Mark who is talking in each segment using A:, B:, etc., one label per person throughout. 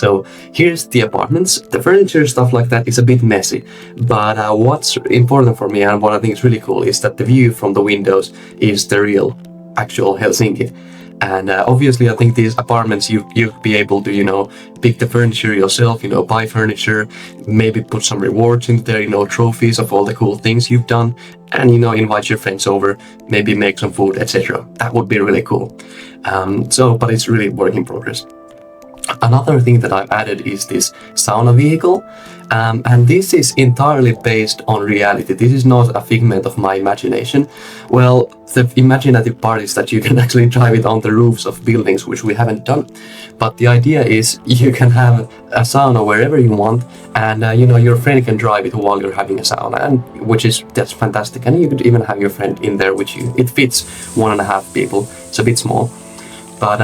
A: So here's the apartments. The furniture, stuff like that is a bit messy, but what's important for me and what I think is really cool is that the view from the windows is the real, actual Helsinki. And obviously, I think these apartments, you'll be able to, pick the furniture yourself, buy furniture, maybe put some rewards in there, trophies of all the cool things you've done, and, invite your friends over, maybe make some food, etc. That would be really cool. But it's really work in progress. Another thing that I've added is this sauna vehicle, and this is entirely based on reality. This is not a figment of my imagination. Well, the imaginative part is that you can actually drive it on the roofs of buildings, which we haven't done. But the idea is you can have a sauna wherever you want, and your friend can drive it while you're having a sauna, and that's fantastic. And you could even have your friend in there with you. It fits 1.5 people. It's a bit small. But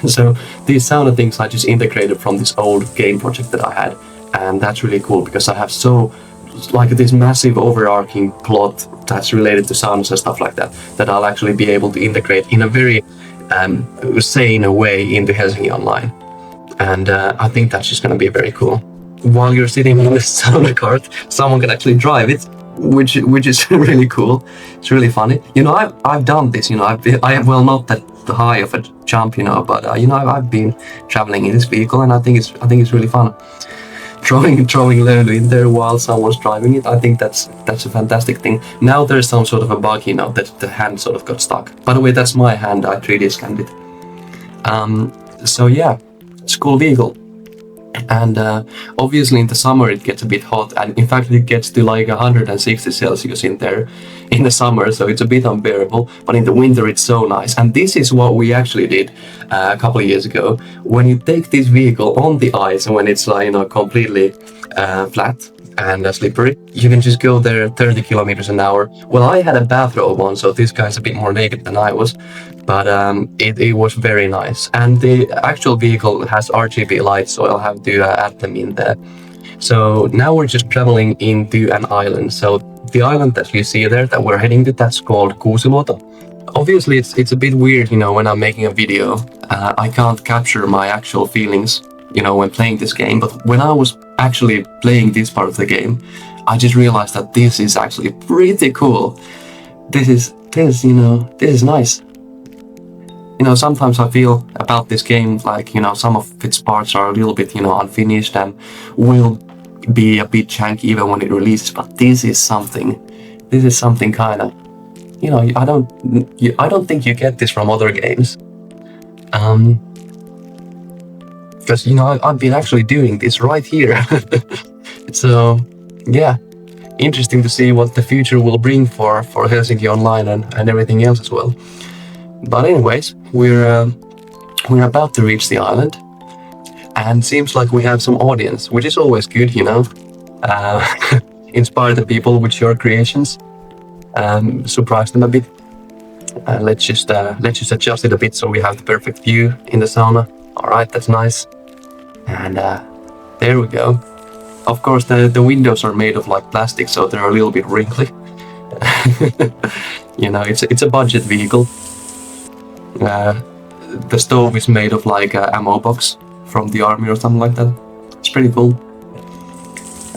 A: so these sauna things I just integrated from this old game project that I had, and that's really cool because I have this massive overarching plot that's related to saunas and stuff like that I'll actually be able to integrate in a very sane way into Helsinki Online. And I think that's just going to be very cool. While you're sitting on this sauna cart, someone can actually drive it, which is really cool. It's really funny. I've done this. I have not that high of a jump, but I've been traveling in this vehicle, and I think it's really fun. Throwing Lulu in there while someone's driving it. I think that's a fantastic thing. Now there's some sort of a bug, that the hand sort of got stuck. By the way, that's my hand. I 3D scanned it. So yeah, it's a cool vehicle. And obviously in the summer it gets a bit hot, and in fact it gets to like 160 Celsius in there in the summer, so it's a bit unbearable. But in the winter it's so nice. And this is what we actually did a couple of years ago. When you take this vehicle on the ice, and when it's completely flat and slippery, you can just go there 30 kilometers an hour. Well, I had a bathrobe on, so this guy's a bit more naked than I was, but it was very nice. And the actual vehicle has RGB lights, so I'll have to add them in there. So now we're just traveling into an island. So the island that you see there that we're heading to, that's called Kuusiluoto. Obviously it's a bit weird, when I'm making a video, I can't capture my actual feelings, when playing this game. But when I was actually playing this part of the game, I just realized that this is actually pretty cool. This is nice. Sometimes I feel about this game like, some of its parts are a little bit, unfinished and will be a bit janky even when it releases. But this is something kind of, I don't think you get this from other games. Because, I've been actually doing this right here. So, yeah, interesting to see what the future will bring for Helsinki Online and everything else as well. But anyways, we're about to reach the island, and seems like we have some audience, which is always good, Inspire the people with your creations, surprise them a bit. Let's just adjust it a bit so we have the perfect view in the sauna. All right, that's nice. And there we go. Of course, the windows are made of plastic, so they're a little bit wrinkly. It's a budget vehicle. The stove is made of a ammo box from the army or something like that. It's pretty cool.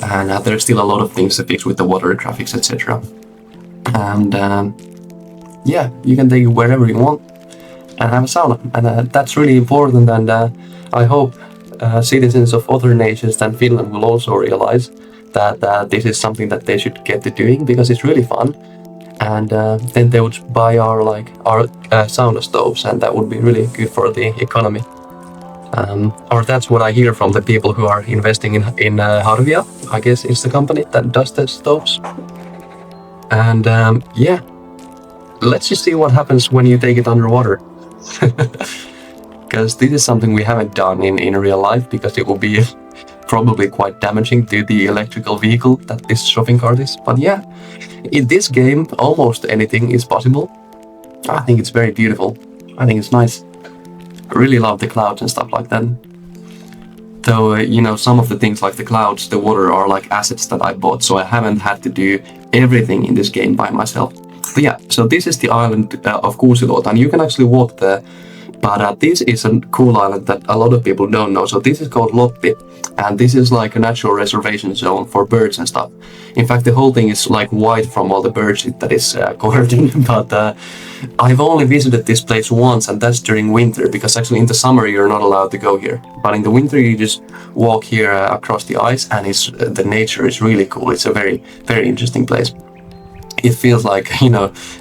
A: And there's still a lot of things to fix with the water graphics, etc. And yeah, you can take it wherever you want and have a sauna, and that's really important. And I hope citizens of other nations than Finland will also realize that this is something that they should get to doing, because it's really fun. And then they would buy our sauna stoves, and that would be really good for the economy. Or that's what I hear from the people who are investing in Harvia, I guess is the company that does the stoves. And yeah, let's just see what happens when you take it underwater. Because this is something we haven't done in real life, because it will be probably quite damaging to the electrical vehicle that this shopping cart is. But yeah, in this game, almost anything is possible. I think it's very beautiful. I think it's nice. I really love the clouds and stuff like that. Though, some of the things like the clouds, the water are like assets that I bought, so I haven't had to do everything in this game by myself. But yeah, so this is the island of Kuusiluoto, and you can actually walk the But this is a cool island that a lot of people don't know. So this is called Loppi, and this is like a natural reservation zone for birds and stuff. In fact, the whole thing is like white from all the bird shit that is covered in. But I've only visited this place once, and that's during winter, because actually in the summer you're not allowed to go here. But in the winter you just walk here across the ice, and the nature is really cool. It's a very, very interesting place. It feels like,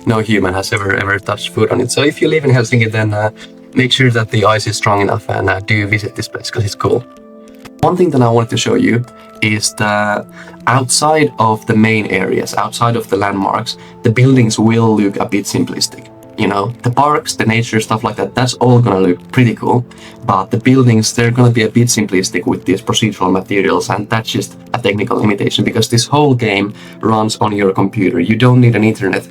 A: no human has ever touched food on it. So if you live in Helsinki, then make sure that the ice is strong enough and do visit this place, because it's cool. One thing that I wanted to show you is that outside of the main areas, outside of the landmarks, the buildings will look a bit simplistic. The parks, the nature, stuff like that, that's all gonna look pretty cool. But the buildings, they're gonna be a bit simplistic with these procedural materials, and that's just a technical limitation, because this whole game runs on your computer. You don't need an internet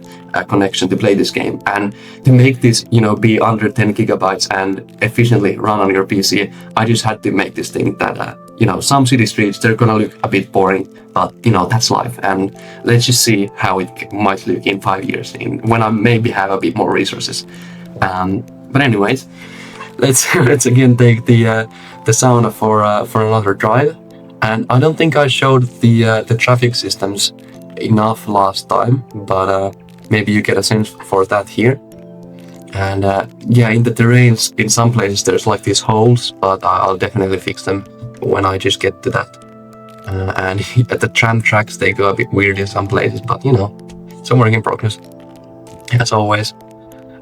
A: connection to play this game. And to make this, be under 10 gigabytes and efficiently run on your PC, I just had to make this thing that, some city streets, they're gonna look a bit boring, but that's life. And let's just see how it might look in 5 years, when I maybe have a bit more resources. But anyways, let's again take the sauna for another drive. And I don't think I showed the traffic systems enough last time, but maybe you get a sense for that here. And in the terrains, in some places there's like these holes, but I'll definitely fix them when I just get to that. And at the tram tracks, they go a bit weird in some places, but it's a work in progress, as always.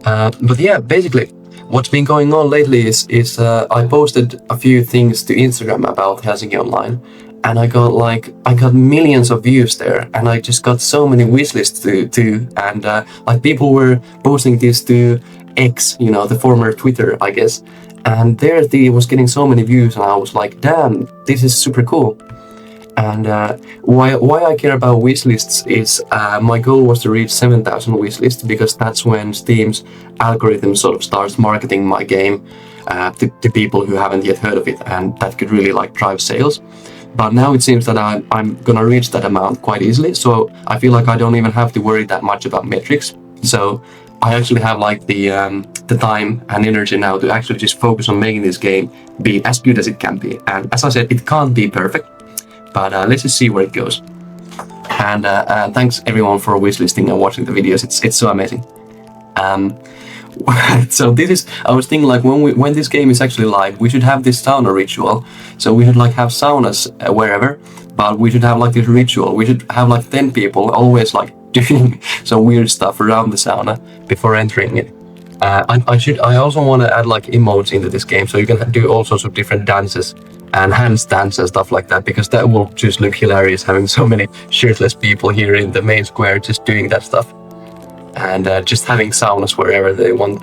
A: But yeah, basically, what's been going on lately is I posted a few things to Instagram about Helsinki Online, and I got millions of views there, and I just got so many wishlists too, and like people were posting this to X, the former Twitter, I guess, and there it was getting so many views, and I was like, damn, this is super cool. And why I care about wishlists is my goal was to reach 7,000 wishlists, because that's when Steam's algorithm sort of starts marketing my game to people who haven't yet heard of it, and that could really drive sales. But now it seems that I'm gonna reach that amount quite easily, so I feel like I don't even have to worry that much about metrics. So I actually have the time and energy now to actually just focus on making this game be as good as it can be. And as I said, it can't be perfect, but let's just see where it goes. And thanks everyone for wishlisting and watching the videos. It's so amazing. So I was thinking when this game is actually live, we should have this sauna ritual. So we should have saunas wherever, but we should have this ritual. We should have 10 people always doing some weird stuff around the sauna before entering it. I also want to add emotes into this game, so you can do all sorts of different dances and handstands and stuff like that, because that will just look hilarious, having so many shirtless people here in the main square just doing that stuff, and just having saunas wherever they want.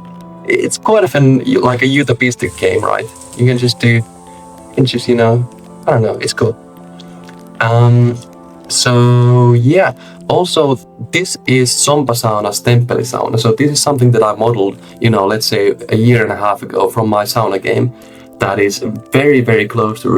A: It's quite often like a utopistic game, right? You can just I don't know, it's cool. So yeah, also this is Sompa Sauna's Temppeli Sauna. So this is something that I modeled, let's say a year and a half ago from my sauna game. That is very, very close to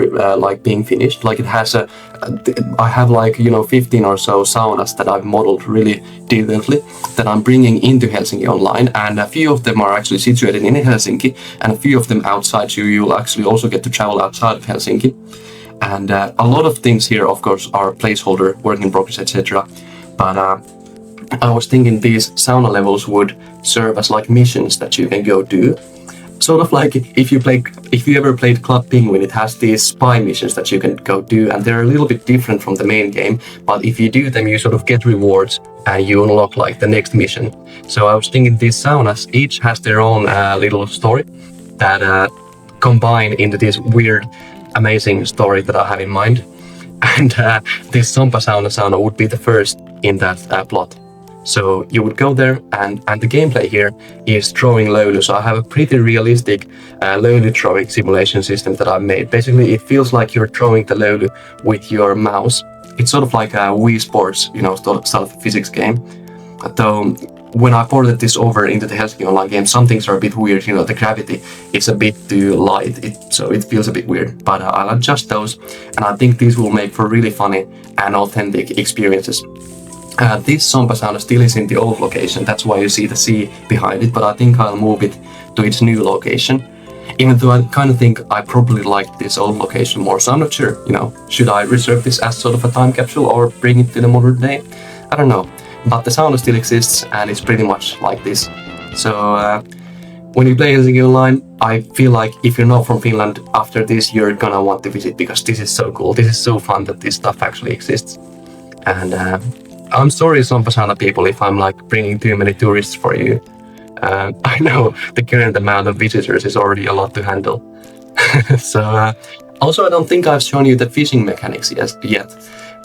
A: being finished. It has I have 15 or so saunas that I've modeled really detailedly that I'm bringing into Helsinki Online, and a few of them are actually situated in Helsinki, and a few of them outside. So you'll actually also get to travel outside of Helsinki. And a lot of things here, of course, are placeholder, work in progress, etc. But I was thinking these sauna levels would serve as missions that you can go do. Sort of if you ever played Club Penguin, it has these spy missions that you can go do, and they're a little bit different from the main game. But if you do them, you sort of get rewards and you unlock the next mission. So I was thinking these saunas each has their own little story that combine into this weird, amazing story that I have in mind. And this Sompa sauna would be the first in that plot. So you would go there, and the gameplay here is throwing löyly. So I have a pretty realistic löyly throwing simulation system that I've made. Basically, it feels like you're throwing the löyly with your mouse. It's sort of like a Wii Sports, sort of physics game. Though when I ported this over into the Helsinki Online game, some things are a bit weird. The gravity is a bit too light, so it feels a bit weird. But I'll adjust those, and I think these will make for really funny and authentic experiences. This Sompa sauna still is in the old location, that's why you see the sea behind it, but I think I'll move it to its new location. Even though I kind of think I probably like this old location more, so I'm not sure, should I reserve this as sort of a time capsule or bring it to the modern day? I don't know. But the sauna still exists and it's pretty much like this. So when you play Helsinki Online, I feel like if you're not from Finland, after this you're gonna want to visit because this is so cool. This is so fun that this stuff actually exists. And I'm sorry, Sompa sauna people, if I'm like bringing too many tourists for you. I know the current amount of visitors is already a lot to handle. So also I don't think I've shown you the fishing mechanics yet.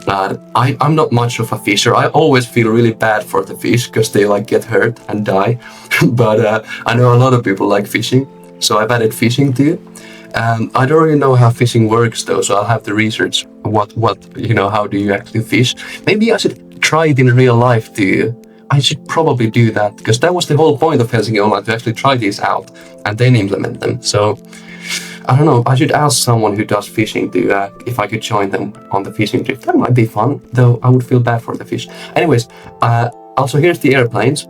A: But I'm not much of a fisher. I always feel really bad for the fish because they like get hurt and die. But I know a lot of people like fishing, so I've added fishing too. I don't really know how fishing works though, so I'll have to research how do you actually fish. Maybe I should try it in real life too. I should probably do that because that was the whole point of Helsinki Online, to actually try these out and then implement them. So I don't know, I should ask someone who does fishing to if I could join them on the fishing trip. That might be fun, though I would feel bad for the fish. Anyways, also here's the airplanes.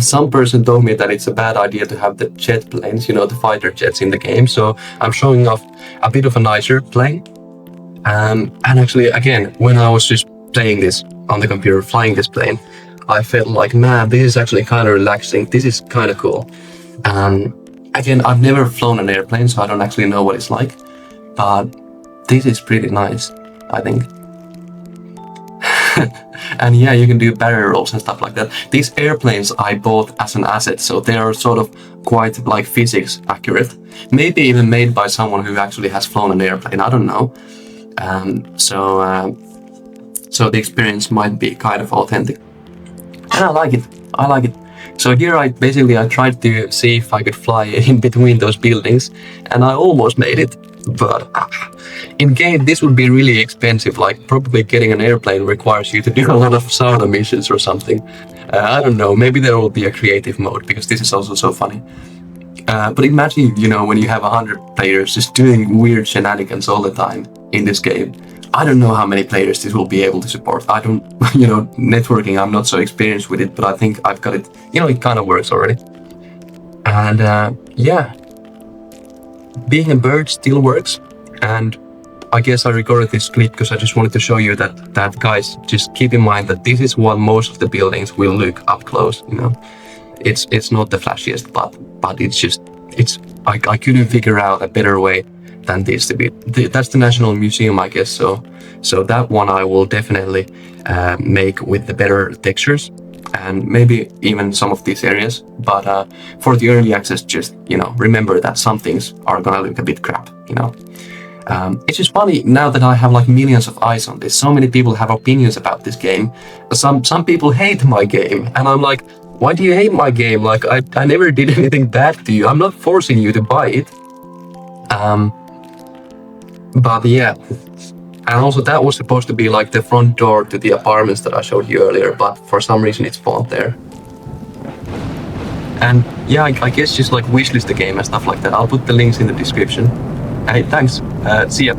A: Some person told me that it's a bad idea to have the jet planes, the fighter jets in the game. So I'm showing off a bit of a nicer plane. And actually, again, when I was just playing this on the computer, flying this plane, I felt like, man, this is actually kind of relaxing. This is kind of cool. Again, I've never flown an airplane, so I don't actually know what it's like. But this is pretty nice, I think. And yeah, you can do barrel rolls and stuff like that. These airplanes I bought as an asset, so they are sort of quite like physics accurate. Maybe even made by someone who actually has flown an airplane, I don't know. So the experience might be kind of authentic. And I like it. So here I tried to see if I could fly in between those buildings, and I almost made it. But in game this would be really expensive, like probably getting an airplane requires you to do a lot of sauna missions or something. I don't know, maybe there will be a creative mode, because this is also so funny. But imagine, when you have 100 players just doing weird shenanigans all the time in this game. I don't know how many players this will be able to support. I don't, networking, I'm not so experienced with it, but I think I've got it, it kind of works already. And yeah, being a bird still works. And I guess I recorded this clip because I just wanted to show you that guys, just keep in mind that this is what most of the buildings will look up close, It's not the flashiest, but I couldn't figure out a better way than this to be. That's the National Museum, I guess. So that one I will definitely make with the better textures, and maybe even some of these areas. But for the early access, just remember that some things are gonna look a bit crap. It's just funny now that I have like millions of eyes on this. So many people have opinions about this game. Some people hate my game, and I'm like, why do you hate my game? Like I never did anything bad to you. I'm not forcing you to buy it. But yeah, and also that was supposed to be like the front door to the apartments that I showed you earlier, but for some reason it's font there. And yeah, I guess just like wishlist the game and stuff like that. I'll put the links in the description. Hey, thanks. See ya.